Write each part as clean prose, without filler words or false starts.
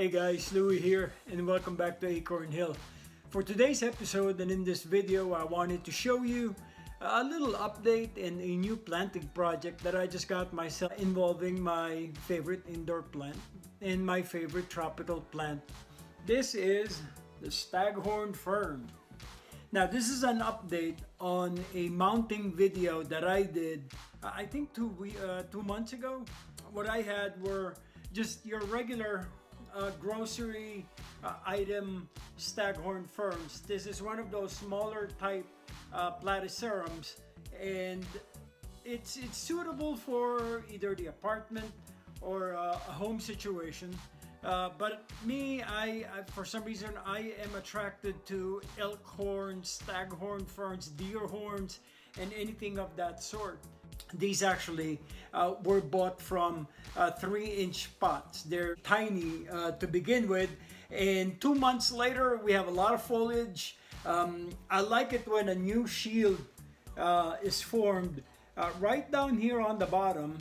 Hey guys, Louie here and welcome back to Acorn Hill. For today's episode and in this video, I wanted to show you a little update in a new planting project that I just got myself involving my favorite indoor plant and my favorite tropical plant. This is the Staghorn Fern. Now this is an update on a mounting video that I did, I think 2 months ago. What I had were just your regular grocery item Staghorn ferns. This is one of those smaller type platycerums, and it's suitable for either the apartment or a home situation. But me, I for some reason I am attracted to elk horns, staghorn ferns, deer horns, and anything of that sort. These actually were bought from 3-inch pots. They're tiny to begin with, and 2 months later we have a lot of foliage. I like it when a new shield is formed right down here on the bottom.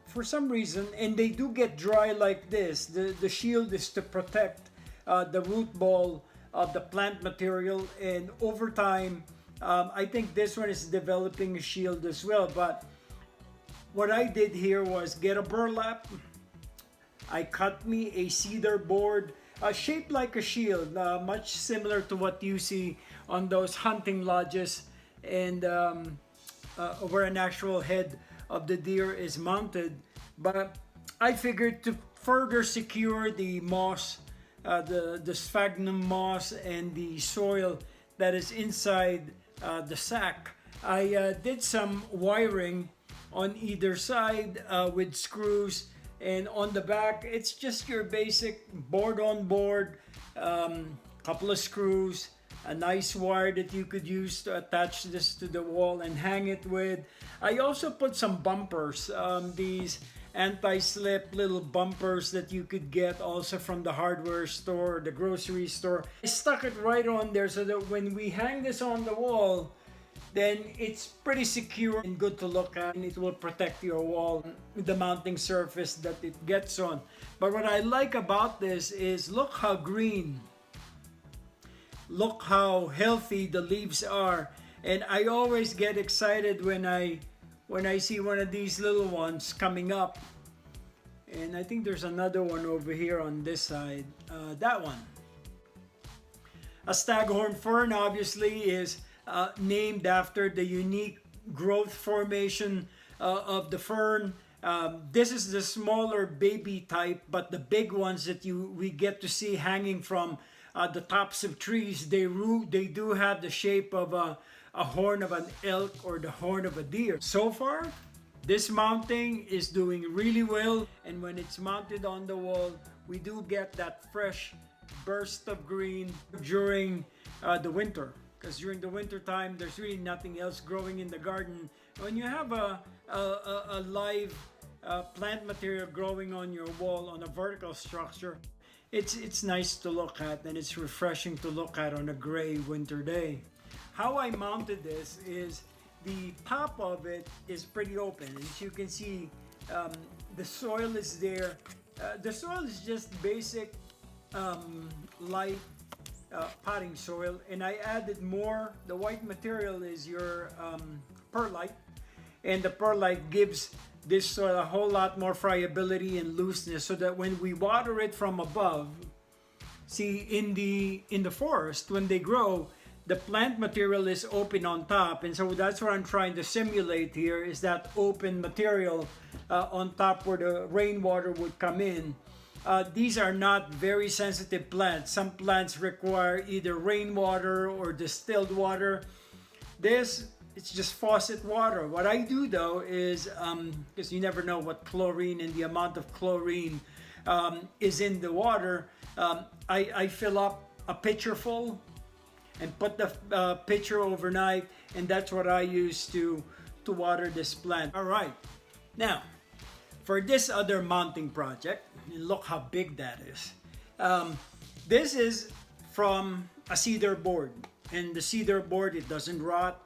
For some reason, and they do get dry like this, the shield is to protect the root ball of the plant material, and over time I think this one is developing a shield as well. But what I did here was get a burlap. I cut me a cedar board shaped like a shield, much similar to what you see on those hunting lodges, and where an actual head of the deer is mounted. But I figured to further secure the moss, the sphagnum moss and the soil that is inside the sack, I did some wiring on either side with screws, and on the back it's just your basic board on board, couple of screws, a nice wire that you could use to attach this to the wall and hang it with. I also put some bumpers, these anti-slip little bumpers that you could get also from the hardware store, the grocery store. I stuck it right on there so that when we hang this on the wall, then it's pretty secure and good to look at, and it will protect your wall, the mounting surface that it gets on. But what I like about this is look how green, look how healthy the leaves are. And I always get excited when I see one of these little ones coming up. And I think there's another one over here on this side, that one. A staghorn fern obviously is named after the unique growth formation of the fern. This is the smaller baby type, but the big ones that we get to see hanging from the tops of trees, they do have the shape of a horn of an elk or the horn of a deer. So far, this mounting is doing really well, and when it's mounted on the wall, we do get that fresh burst of green during the winter. Because during the winter time, there's really nothing else growing in the garden. When you have a live plant material growing on your wall on a vertical structure, it's nice to look at, and it's refreshing to look at on a gray winter day. How I mounted this is the top of it is pretty open. As you can see, the soil is there. The soil is just basic light potting soil, and I added more. The white material is your perlite, and the perlite gives this soil a whole lot more friability and looseness, so that when we water it from above, see in the forest when they grow, the plant material is open on top, and so that's what I'm trying to simulate here, is that open material on top where the rainwater would come in. These are not very sensitive plants. Some plants require either rainwater or distilled water. This, it's just faucet water. What I do though is, because you never know what chlorine and the amount of chlorine is in the water, I fill up a pitcher full and put the pitcher overnight, and that's what I use to water this plant. All right, now for this other mounting project, look how big that is. This is from a cedar board, and the cedar board, it doesn't rot.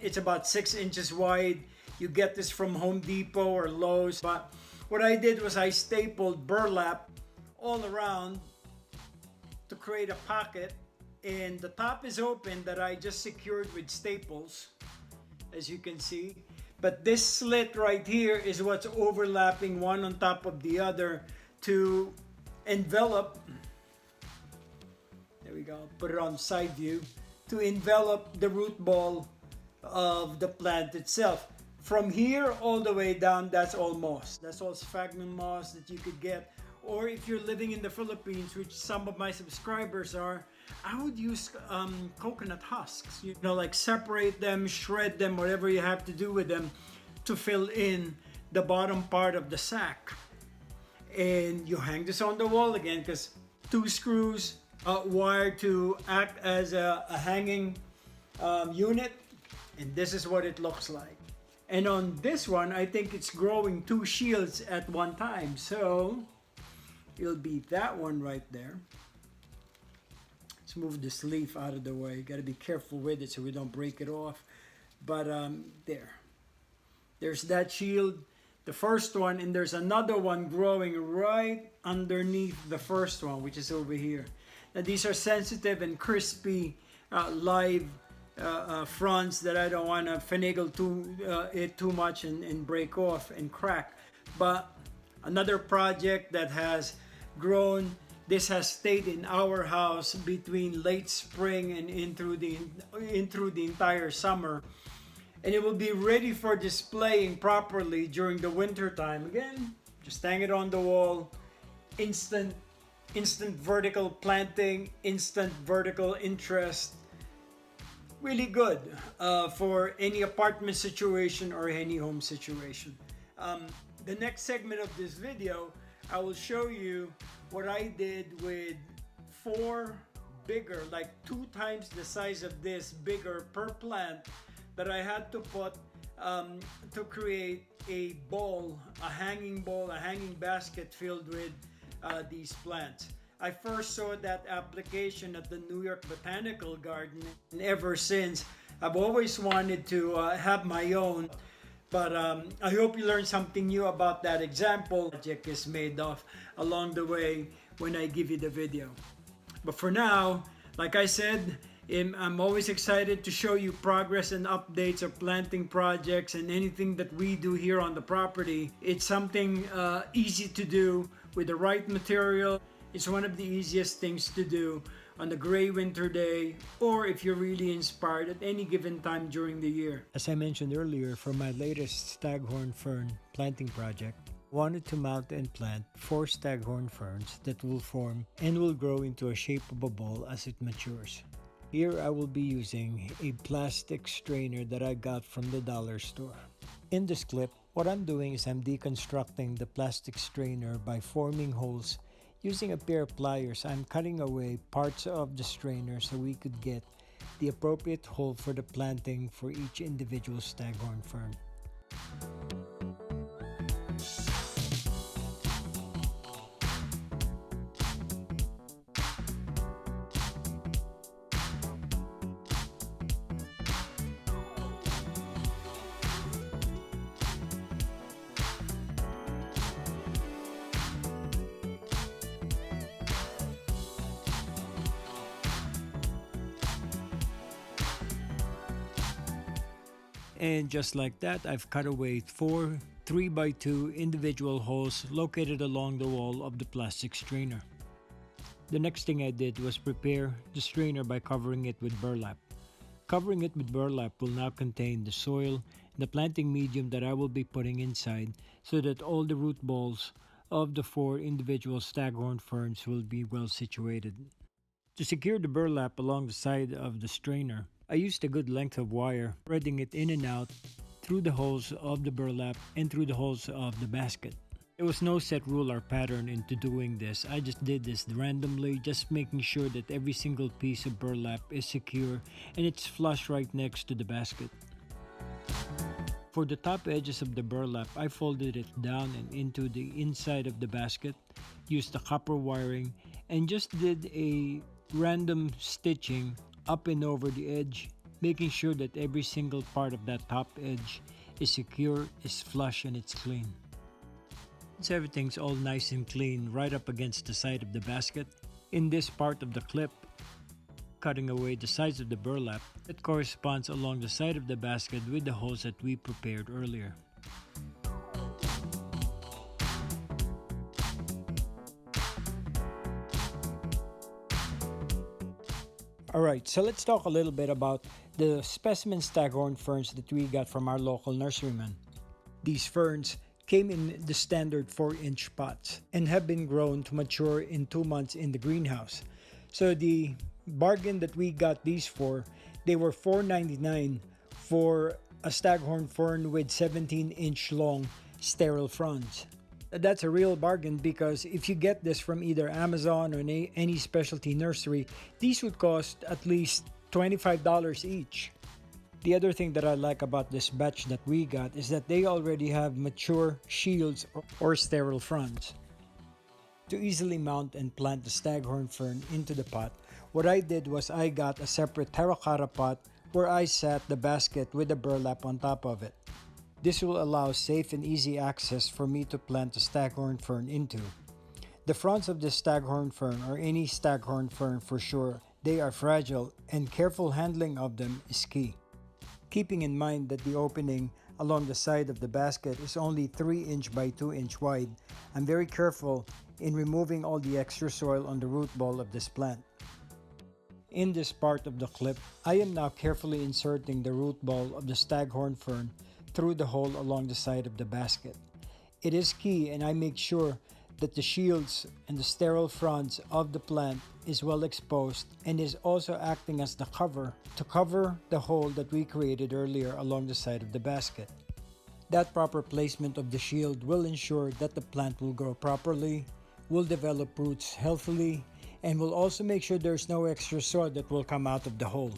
It's about 6 inches wide. You get this from Home Depot or Lowe's. But what I did was I stapled burlap all around to create a pocket, and the top is open that I just secured with staples, as you can see. But this slit right here is what's overlapping one on top of the other to envelop, there we go, put it on side view, to envelop the root ball of the plant itself. From here all the way down, that's all moss. That's all sphagnum moss that you could get. Or if you're living in the Philippines, which some of my subscribers are, I would use coconut husks. You know, like separate them, shred them, whatever you have to do with them to fill in the bottom part of the sack. And you hang this on the wall again, because 2 screws wired to act as a hanging unit. And this is what it looks like. And on this one, I think it's growing 2 shields at one time. So it'll be that one right there. Let's move this leaf out of the way. Got to be careful with it so we don't break it off. But there's that shield, the first one, and there's another one growing right underneath the first one, which is over here. Now these are sensitive and crispy live fronds that I don't want to finagle it too much and break off and crack. But another project that has grown, this has stayed in our house between late spring and in through the entire summer, and it will be ready for displaying properly during the winter time. Again, just hang it on the wall. Instant vertical planting, instant vertical interest. Really good for any apartment situation or any home situation. The next segment of this video, I will show you what I did with 4 bigger, like 2 times the size of this, bigger per plant, that I had to put to create a bowl, a hanging bowl, a hanging basket filled with these plants. I first saw that application at the New York Botanical Garden, and ever since I've always wanted to have my own. But I hope you learned something new about that example project is made of along the way when I give you the video. But for now, like I said, I'm always excited to show you progress and updates of planting projects and anything that we do here on the property. It's something easy to do with the right material. It's one of the easiest things to do on a gray winter day, or if you're really inspired at any given time during the year. As I mentioned earlier, for my latest Staghorn Fern planting project, I wanted to mount and plant 4 Staghorn ferns that will form and will grow into a shape of a ball as it matures. Here I will be using a plastic strainer that I got from the dollar store. In this clip, what I'm doing is I'm deconstructing the plastic strainer by forming holes. Using a pair of pliers, I'm cutting away parts of the strainer so we could get the appropriate hole for the planting for each individual Staghorn fern. And just like that, I've cut away 4 3x2 individual holes located along the wall of the plastic strainer. The next thing I did was prepare the strainer by covering it with burlap. Covering it with burlap will now contain the soil and the planting medium that I will be putting inside, so that all the root balls of the 4 individual Staghorn ferns will be well situated. To secure the burlap along the side of the strainer, I used a good length of wire, threading it in and out through the holes of the burlap and through the holes of the basket. There was no set rule or pattern into doing this. I just did this randomly, just making sure that every single piece of burlap is secure and it's flush right next to the basket. For the top edges of the burlap, I folded it down and into the inside of the basket, used the copper wiring, and just did a random stitching up and over the edge, making sure that every single part of that top edge is secure, is flush, and it's clean. Once everything's all nice and clean right up against the side of the basket, in this part of the clip, cutting away the sides of the burlap that corresponds along the side of the basket with the holes that we prepared earlier. Alright, so let's talk a little bit about the specimen staghorn ferns that we got from our local nurseryman. These ferns came in the standard 4-inch pots and have been grown to mature in 2 months in the greenhouse. So the bargain that we got these for, they were $4.99 for a staghorn fern with 17-inch long sterile fronds. That's a real bargain because if you get this from either Amazon or any specialty nursery, these would cost at least $25 each. The other thing that I like about this batch that we got is that they already have mature shields or sterile fronds. To easily mount and plant the staghorn fern into the pot, what I did was I got a separate terracotta pot where I sat the basket with the burlap on top of it. This will allow safe and easy access for me to plant the staghorn fern into. The fronds of the staghorn fern, or any staghorn fern for sure, they are fragile and careful handling of them is key. Keeping in mind that the opening along the side of the basket is only 3-inch by 2-inch wide, I'm very careful in removing all the extra soil on the root ball of this plant. In this part of the clip, I am now carefully inserting the root ball of the staghorn fern through the hole along the side of the basket. It is key, and I make sure that the shields and the sterile fronds of the plant is well exposed and is also acting as the cover to cover the hole that we created earlier along the side of the basket. That proper placement of the shield will ensure that the plant will grow properly, will develop roots healthily, and will also make sure there's no extra soil that will come out of the hole.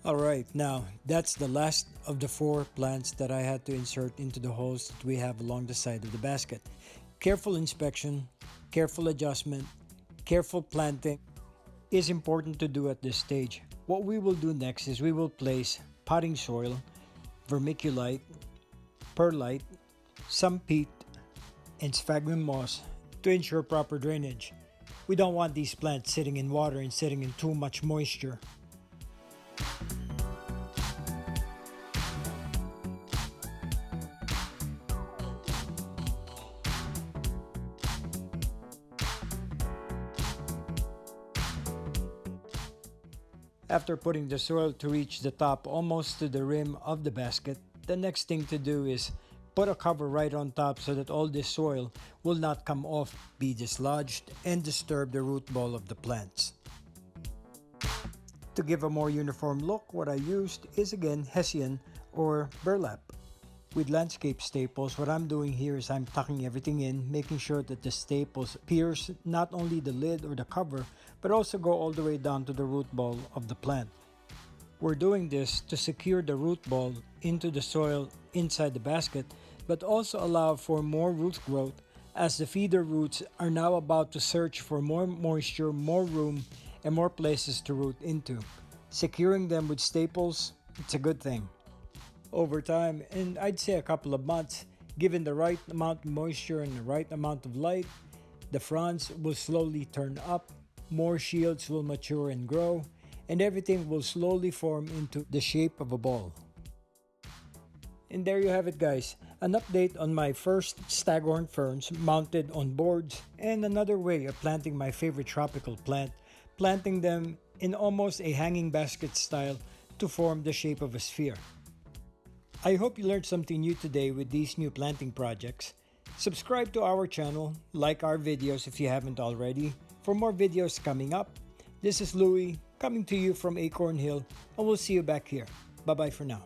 Alright, now that's the last of the 4 plants that I had to insert into the holes that we have along the side of the basket. Careful inspection, careful adjustment, careful planting is important to do at this stage. What we will do next is we will place potting soil, vermiculite, perlite, some peat, and sphagnum moss to ensure proper drainage. We don't want these plants sitting in water and sitting in too much moisture. After putting the soil to reach the top almost to the rim of the basket, the next thing to do is put a cover right on top so that all this soil will not come off, be dislodged, and disturb the root ball of the plants. To give a more uniform look, what I used is again Hessian or burlap. With landscape staples, what I'm doing here is I'm tucking everything in, making sure that the staples pierce not only the lid or the cover, but also go all the way down to the root ball of the plant. We're doing this to secure the root ball into the soil inside the basket, but also allow for more root growth as the feeder roots are now about to search for more moisture, more room, and more places to root into. Securing them with staples, it's a good thing. Over time, and I'd say a couple of months, given the right amount of moisture and the right amount of light, the fronds will slowly turn up, more shields will mature and grow, and everything will slowly form into the shape of a ball. And there you have it, guys, an update on my first staghorn ferns mounted on boards and another way of planting my favorite tropical plant, planting them in almost a hanging basket style to form the shape of a sphere. I hope you learned something new today with these new planting projects. Subscribe to our channel, like our videos if you haven't already, for more videos coming up. This is Louie. coming to you from Acorn Hill, and we'll see you back here. Bye-bye for now.